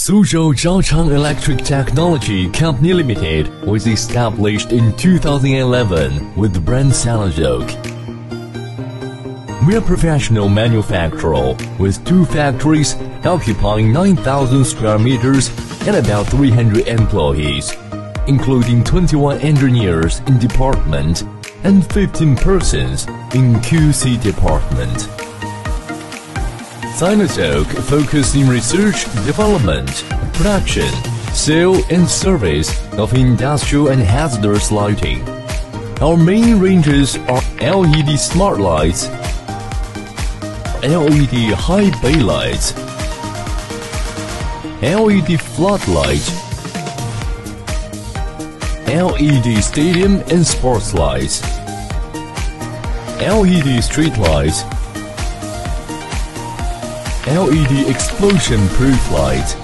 Suzhou Zhaochang Electric Technology Company Limited was established in 2011 with the brand Sinozoc. We are a professional manufacturer with 2 factories occupying 9,000 square meters and about 300 employees, including 21 engineers in department and 15 persons in QC department. Sinozoc focuses in research, development, production, sale and service of industrial and hazardous lighting. Our main ranges are LED smart lights, LED high bay lights, LED floodlight, LED stadium and sports lights, LED street lights, LED explosion-proof light.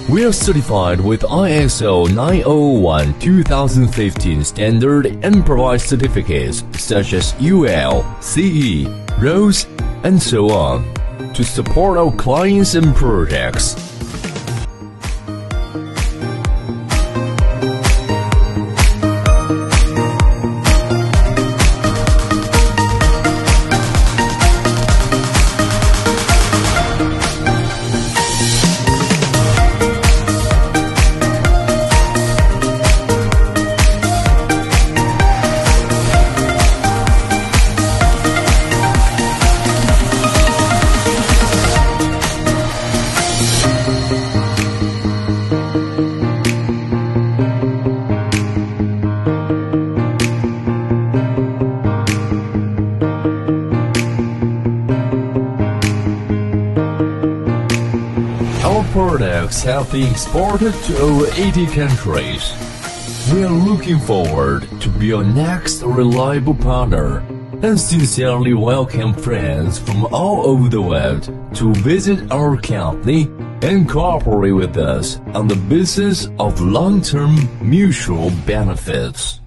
We are certified with ISO 9001:2015 standard and provide certificates such as UL, CE, RoHS, and so on to support our clients and projects. Our products have been exported to over 80 countries. We are looking forward to be your next reliable partner and sincerely welcome friends from all over the world to visit our company and cooperate with us on the business of long-term mutual benefits.